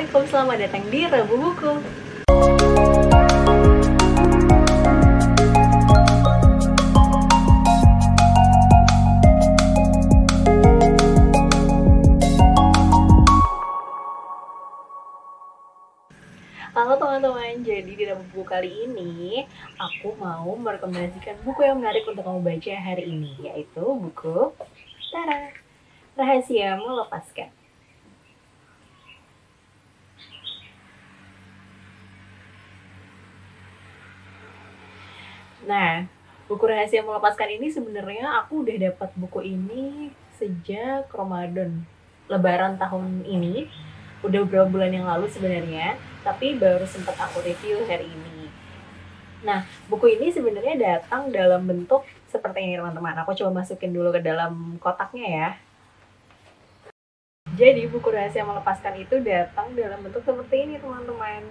Assalamualaikum, selamat datang di Rebu Buku. Halo teman-teman, jadi di Rebu Buku kali ini aku mau merekomendasikan buku yang menarik untuk kamu baca hari ini, yaitu buku Tara, Rahasia Melepaskan. Nah, buku Rahasia Melepaskan ini sebenarnya aku udah dapat buku ini sejak Ramadan, Lebaran tahun ini. Udah beberapa bulan yang lalu sebenarnya, tapi baru sempat aku review hari ini. Nah, buku ini sebenarnya datang dalam bentuk seperti ini teman-teman. Aku coba masukin dulu ke dalam kotaknya ya. Jadi buku Rahasia Melepaskan itu datang dalam bentuk seperti ini teman-teman.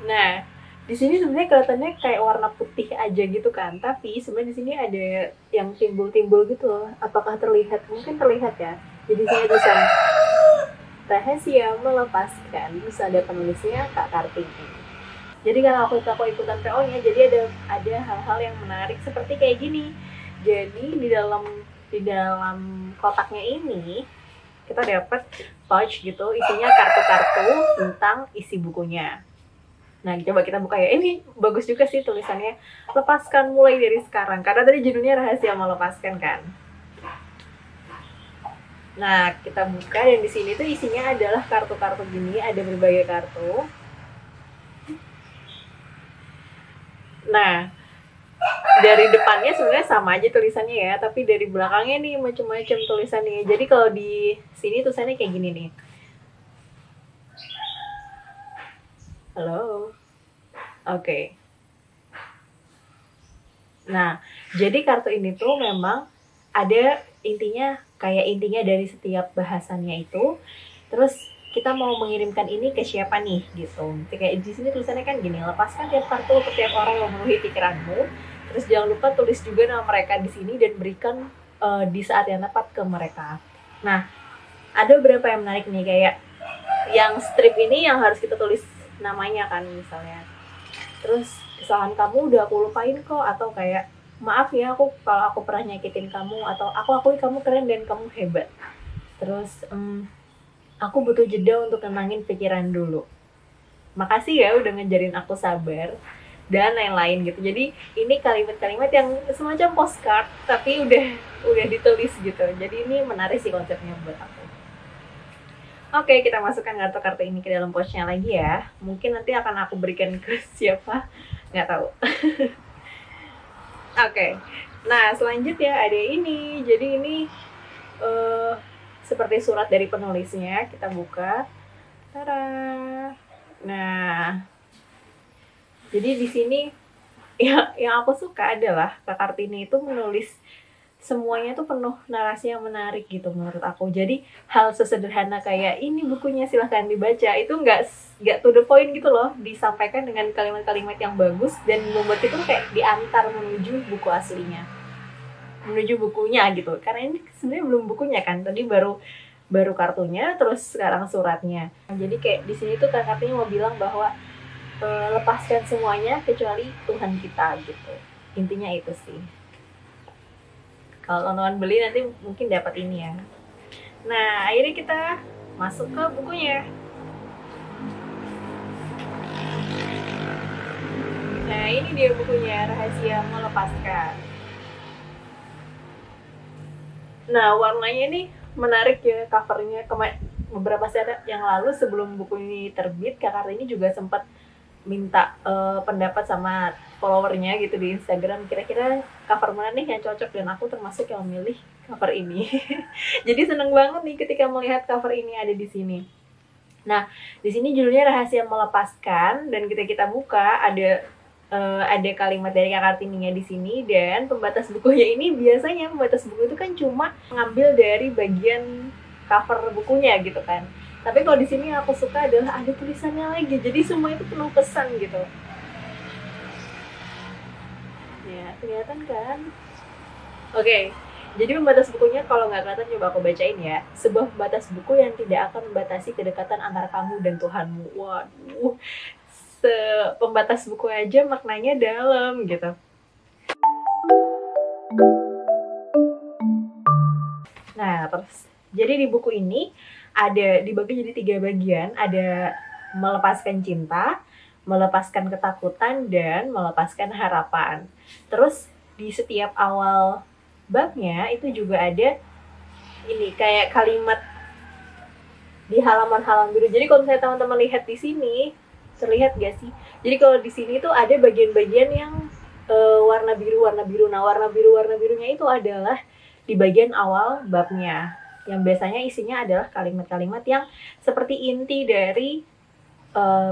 Nah, di sini sebenarnya kelihatannya kayak warna putih aja gitu kan, tapi sebenarnya di sini ada yang timbul-timbul gitu loh. Apakah terlihat? Mungkin terlihat ya. Jadi saya bisa Rahasia Melepaskan, bisa ada penulisnya Kak Kartini. Jadi kalau aku ikutan PO-nya, jadi ada hal-hal yang menarik seperti kayak gini. Jadi di dalam kotaknya ini kita dapat pouch gitu, isinya kartu-kartu tentang isi bukunya. Nah, coba kita buka ya. Ini bagus juga sih tulisannya. Lepaskan mulai dari sekarang. Karena tadi judulnya Rahasia Melepaskan kan. Nah, kita buka dan di sini tuh isinya adalah kartu-kartu gini, ada berbagai kartu. Nah, dari depannya sebenarnya sama aja tulisannya ya, tapi dari belakangnya nih macam-macam tulisannya. Jadi kalau di sini tulisannya kayak gini nih. Halo. Oke. Nah, jadi kartu ini tuh memang ada intinya dari setiap bahasannya itu. Terus kita mau mengirimkan ini ke siapa nih gitu. Kayak di sini tulisannya kan gini, lepaskan tiap kartu untuk tiap orang yang memenuhi pikiranmu. Terus jangan lupa tulis juga nama mereka di sini dan berikan di saat yang tepat ke mereka. Nah, ada beberapa yang menarik nih, kayak yang strip ini yang harus kita tulis namanya kan misalnya. Terus kesalahan kamu udah aku lupain kok, atau kayak maaf ya kalau aku pernah nyakitin kamu, atau aku akui kamu keren dan kamu hebat. Terus aku butuh jeda untuk tenangin pikiran dulu. Makasih ya udah ngajarin aku sabar dan lain-lain gitu. Jadi ini kalimat-kalimat yang semacam postcard tapi udah ditulis gitu. Jadi ini menarik sih konsepnya buat aku. Oke, kita masukkan kartu-kartu ini ke dalam pouchnya lagi ya. Mungkin nanti akan aku berikan ke siapa, nggak tahu. Oke, nah selanjutnya ada ini. Jadi ini seperti surat dari penulisnya. Kita buka. Tada. Nah, jadi di sini yang aku suka adalah Kak Kartini itu menulis semuanya tuh penuh narasi yang menarik gitu menurut aku. Jadi hal sesederhana kayak ini bukunya silahkan dibaca itu nggak to the point gitu loh, disampaikan dengan kalimat-kalimat yang bagus dan membuat itu kayak diantar menuju buku aslinya, menuju bukunya gitu. Karena ini sebenarnya belum bukunya kan, tadi baru kartunya, terus sekarang suratnya. Jadi kayak di sini tuh Kak Kartini mau bilang bahwa lepaskan semuanya kecuali Tuhan kita gitu. Intinya itu sih. Kalau teman-teman beli nanti mungkin dapat ini ya. Nah, akhirnya kita masuk ke bukunya. Nah, ini dia bukunya, Rahasia Melepaskan. Nah, warnanya nih menarik ya covernya. Beberapa saat yang lalu sebelum buku ini terbit, Kak Kartini juga sempat minta pendapat sama followernya gitu di Instagram, kira-kira cover mana nih yang cocok, dan aku termasuk yang memilih cover ini. Jadi seneng banget nih ketika melihat cover ini ada di sini. Nah, di sini judulnya Rahasia Melepaskan dan kita buka ada kalimat dari Kak Kartininya di sini, dan pembatas bukunya ini biasanya pembatas buku itu kan cuma ngambil dari bagian cover bukunya gitu kan. Tapi kalau di sini yang aku suka adalah ada tulisannya lagi. Jadi semua itu penuh pesan gitu. Ya, kelihatan kan? Oke. Jadi pembatas bukunya kalau nggak kelihatan coba aku bacain ya. Sebuah pembatas buku yang tidak akan membatasi kedekatan antara kamu dan Tuhanmu. Waduh, pembatas buku aja maknanya dalam gitu. Nah, terus jadi di buku ini ada dibagi jadi 3 bagian, ada melepaskan cinta, melepaskan ketakutan, dan melepaskan harapan. Terus di setiap awal babnya itu juga ada ini kayak kalimat di halaman-halaman biru. Jadi kalau misalnya teman-teman lihat di sini, terlihat gak sih? Jadi kalau di sini tuh ada bagian-bagian yang warna biru. Nah, warna birunya itu adalah di bagian awal babnya. Yang biasanya isinya adalah kalimat-kalimat yang seperti inti dari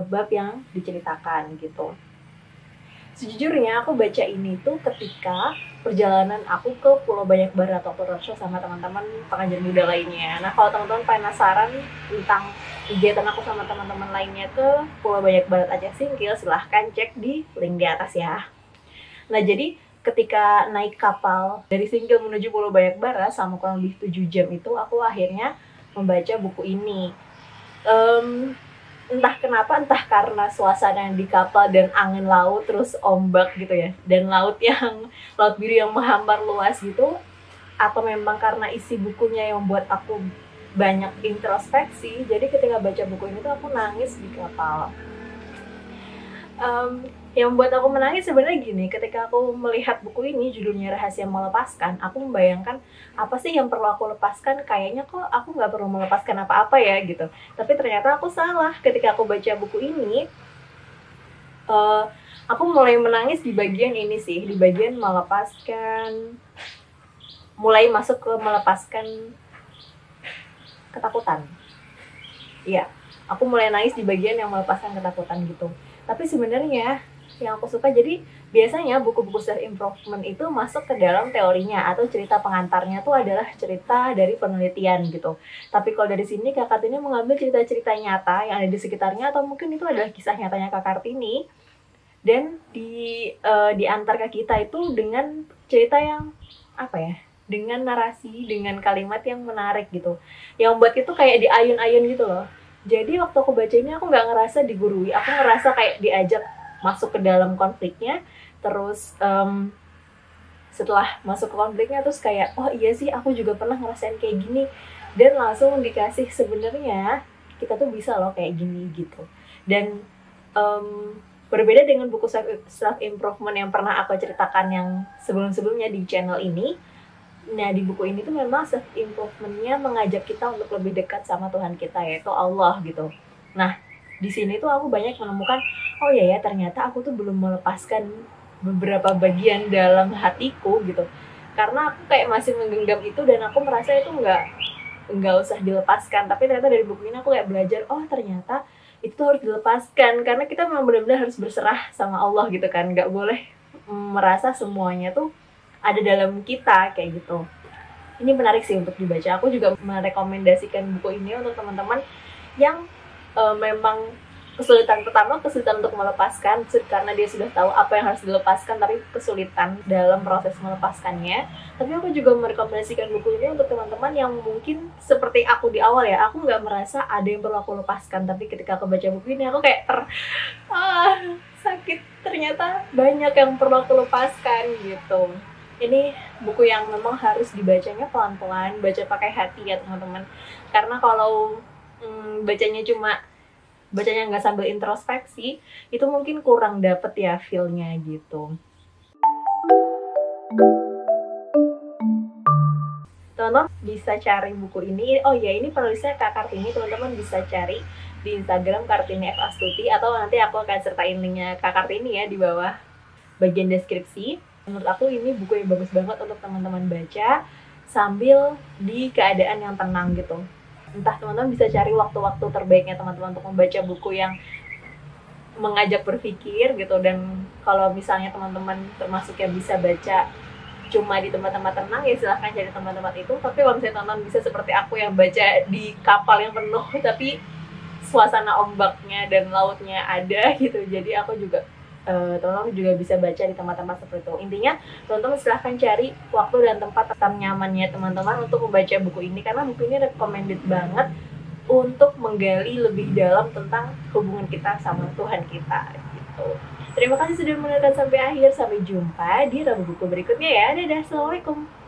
bab yang diceritakan gitu. Sejujurnya aku baca ini tuh ketika perjalanan aku ke Pulau Banyak Barat atau roadshow sama teman-teman pengajar muda lainnya. Nah, kalau teman-teman penasaran tentang kegiatan aku sama teman-teman lainnya ke Pulau Banyak Barat Aceh Singkil, silahkan cek di link di atas ya. Nah, jadi ketika naik kapal dari Singkil menuju Pulau Banyak Barat selama kurang lebih 7 jam itu, aku akhirnya membaca buku ini. Entah kenapa, entah karena suasana di kapal dan angin laut terus ombak gitu ya, dan laut biru yang menghampar luas gitu, atau memang karena isi bukunya yang membuat aku banyak introspeksi, jadi ketika baca buku ini tuh aku nangis di kapal. Yang membuat aku menangis sebenarnya gini, ketika aku melihat buku ini judulnya Rahasia Melepaskan, aku membayangkan apa sih yang perlu aku lepaskan, kayaknya kok aku nggak perlu melepaskan apa-apa ya gitu. Tapi ternyata aku salah, ketika aku baca buku ini aku mulai menangis di bagian ini sih, di bagian melepaskan, mulai masuk ke melepaskan ketakutan. Iya, aku mulai nangis di bagian yang melepaskan ketakutan gitu. Tapi sebenarnya yang aku suka, jadi biasanya buku-buku self improvement itu masuk ke dalam teorinya atau cerita pengantarnya tuh adalah cerita dari penelitian gitu. Tapi kalau dari sini Kak Kartini mengambil cerita-cerita nyata yang ada di sekitarnya, atau mungkin itu adalah kisah nyatanya Kak Kartini, dan diantar ke kita itu dengan cerita yang apa ya, dengan narasi, dengan kalimat yang menarik gitu, yang buat itu kayak diayun-ayun gitu loh. Jadi waktu aku baca ini aku nggak ngerasa digurui, aku ngerasa kayak diajak masuk ke dalam konfliknya. Terus setelah masuk ke konfliknya terus kayak, oh iya sih aku juga pernah ngerasain kayak gini, dan langsung dikasih sebenarnya kita tuh bisa loh kayak gini gitu. Dan berbeda dengan buku self improvement yang pernah aku ceritakan yang sebelum-sebelumnya di channel ini. Nah, di buku ini tuh memang self improvementnya mengajak kita untuk lebih dekat sama Tuhan kita, yaitu Allah gitu. Nah, di sini tuh aku banyak menemukan, oh ya ternyata aku tuh belum melepaskan beberapa bagian dalam hatiku gitu. Karena aku kayak masih menggenggam itu dan aku merasa itu nggak usah dilepaskan. Tapi ternyata dari buku ini aku kayak belajar, oh ternyata itu harus dilepaskan, karena kita memang benar-benar harus berserah sama Allah gitu kan. Nggak boleh merasa semuanya tuh ada dalam kita kayak gitu. Ini menarik sih untuk dibaca. Aku juga merekomendasikan buku ini untuk teman-teman yang memang kesulitan untuk melepaskan, karena dia sudah tahu apa yang harus dilepaskan tapi kesulitan dalam proses melepaskannya. Tapi aku juga merekomendasikan buku ini untuk teman-teman yang mungkin seperti aku di awal ya, aku nggak merasa ada yang perlu aku lepaskan, tapi ketika aku baca buku ini aku kayak sakit, ternyata banyak yang perlu aku lepaskan gitu. Ini buku yang memang harus dibacanya pelan-pelan, baca pakai hati ya teman-teman. Karena kalau bacanya nggak sambil introspeksi, itu mungkin kurang dapet ya feel-nya gitu. Teman-teman bisa cari buku ini, oh ya ini penulisnya Kak Kartini, teman-teman bisa cari di Instagram Kartini F Astuti, atau nanti aku akan sertain linknya Kak Kartini ya di bawah bagian deskripsi. Menurut aku ini buku yang bagus banget untuk teman-teman baca sambil di keadaan yang tenang gitu. Entah teman-teman bisa cari waktu-waktu terbaiknya teman-teman untuk membaca buku yang mengajak berpikir gitu. Dan kalau misalnya teman-teman termasuk yang bisa baca cuma di tempat-tempat tenang, ya silahkan cari tempat-tempat itu. Tapi kalau misalnya teman-teman bisa seperti aku yang baca di kapal yang penuh tapi suasana ombaknya dan lautnya ada gitu, jadi aku juga teman-teman juga bisa baca di tempat-tempat seperti itu. Intinya teman-teman silahkan cari waktu dan tempat ternyamannya teman-teman untuk membaca buku ini, karena buku ini recommended banget untuk menggali lebih dalam tentang hubungan kita sama Tuhan kita gitu. Terima kasih sudah menonton sampai akhir. Sampai jumpa di Rabu Buku berikutnya ya. Dadah, assalamualaikum.